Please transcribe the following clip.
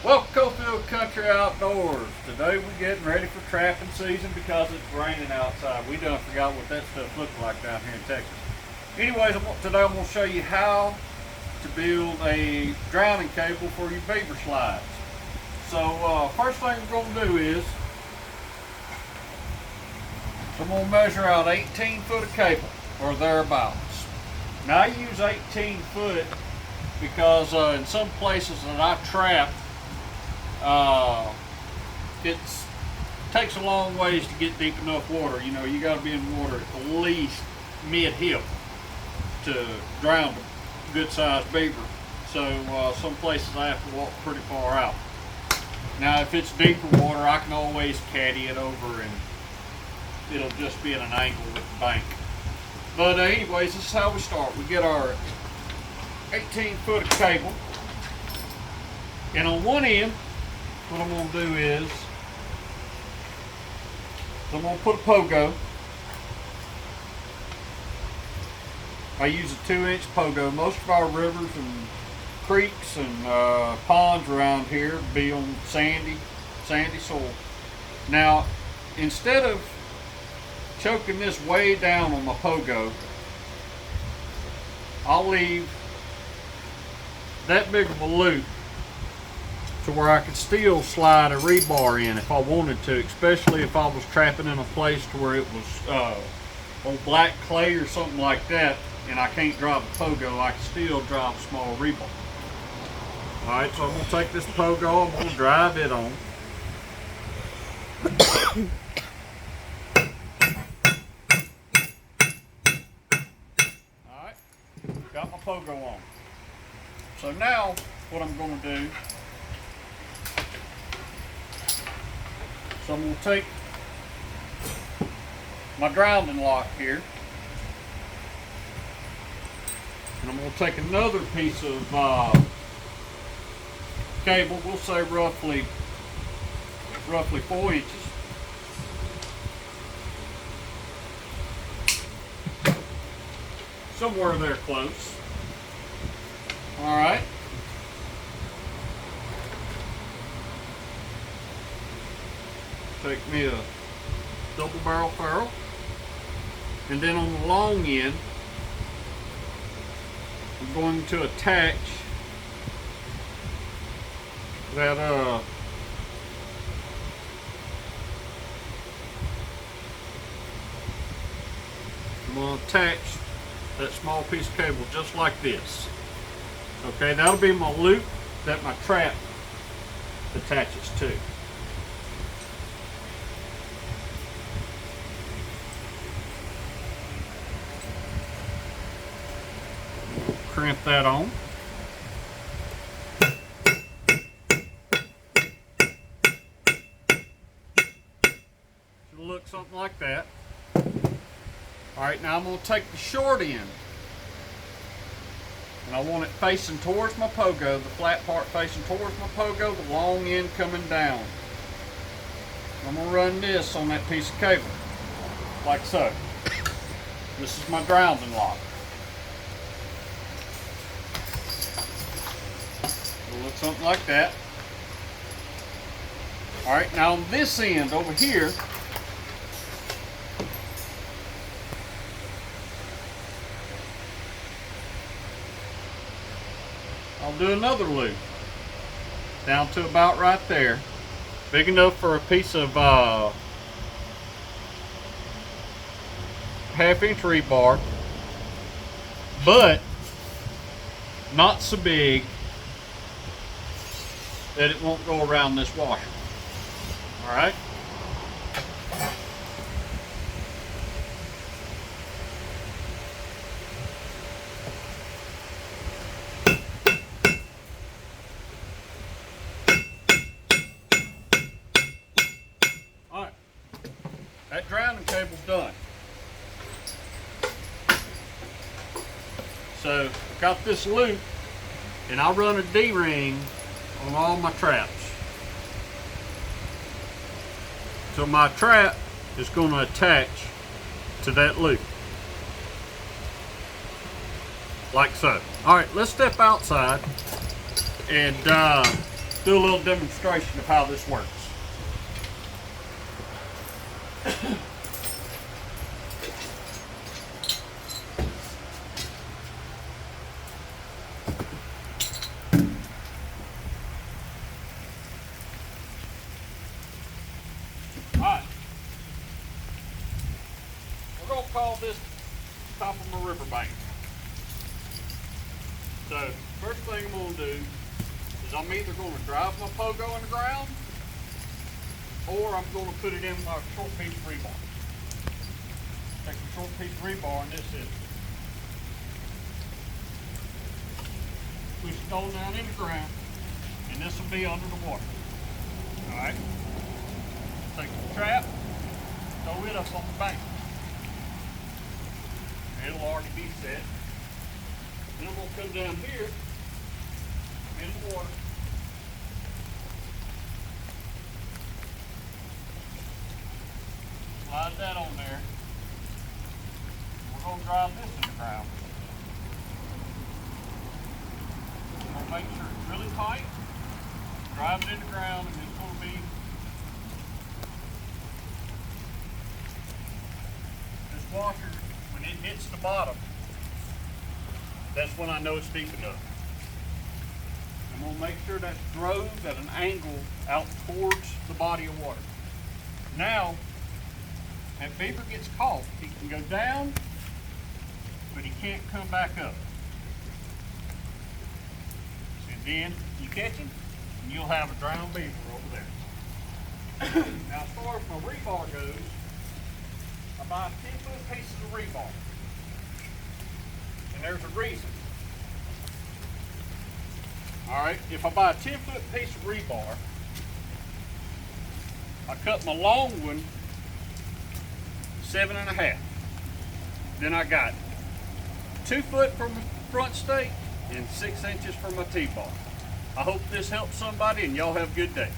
Welcome to Cofield Country Outdoors. Today we're getting ready for trapping season because it's raining outside. We done forgot what that stuff looked like down here in Texas. Anyways, today I'm going to show you how to build a drowning cable for your beaver slides. So first thing we're going to do is I'm going to measure out 18 foot of cable or thereabouts. Now I use 18 foot because in some places that I trap, it takes a long ways to get deep enough water. You know, you got to be in water at least mid-hip to drown a good-sized beaver. So some places I have to walk pretty far out. Now if it's deeper water, I can always caddy it over and it'll just be at an angle with the bank. But anyways, this is how we start. We get our 18 foot of cable, and on one end what I'm going to do is I'm going to put a pogo. I use a 2-inch pogo. Most of our rivers and creeks and ponds around here be on sandy soil. Now instead of choking this way down on my pogo, I'll leave that big of a loop to where I could still slide a rebar in if I wanted to, especially if I was trapping in a place to where it was on black clay or something like that and I can't drive a pogo. I can still drive a small rebar. Alright, so I'm going to take this pogo, I'm going to drive it on. Alright, got my pogo on. So now what I'm going to do, so I'm going to take my grounding lock here, and I'm going to take another piece of cable, we'll say roughly 4 inches. Somewhere there close. Alright. Take me a double barrel ferrule, and then on the long end I'm going to attach that I'm going to attach that small piece of cable just like this. Okay, that'll be my loop that my trap attaches to. Crimp that on. Should look something like that. Alright, now I'm going to take the short end and I want it facing towards my pogo, the flat part facing towards my pogo, the long end coming down. I'm going to run this on that piece of cable, like so. This is my grounding lock. It'll look something like that. Alright, now on this end over here, I'll do another loop down to about right there, big enough for a piece of 1/2 inch rebar, but not so big that it won't go around this washer. Alright? That drowning cable's done. So I've got this loop and I run a D-ring on all my traps. So my trap is going to attach to that loop. Like so. Alright, let's step outside and do a little demonstration of how this works. Alright. We're going to call this top of my riverbank. So, first thing I'm going to do is I'm either going to drive my pogo in the ground or I'm going to put it in my short piece of rebar. Take a short piece of rebar and this is push it all down in the ground and this will be under the water. Alright. Take the trap, throw it up on the bank. It'll already be set. Then I'm going to come down here in the water. Slide that on there. We're going to drive this in the ground. We're going to make sure it's really tight. Drive it in the ground and it's going to be this washer, when it hits the bottom, that's when I know it's deep enough. I'm going to make sure that's drove at an angle out towards the body of water. Now, if beaver gets caught, he can go down, but he can't come back up. And then you catch him, and you'll have a drowned beaver over there. Now, as far as my rebar goes, I buy 10-foot pieces of rebar. And there's a reason. Alright, if I buy a 10-foot piece of rebar, I cut my long one 7.5. Then I got 2 foot from the front stake and 6 inches for my T-bar. I hope this helps somebody and y'all have a good day.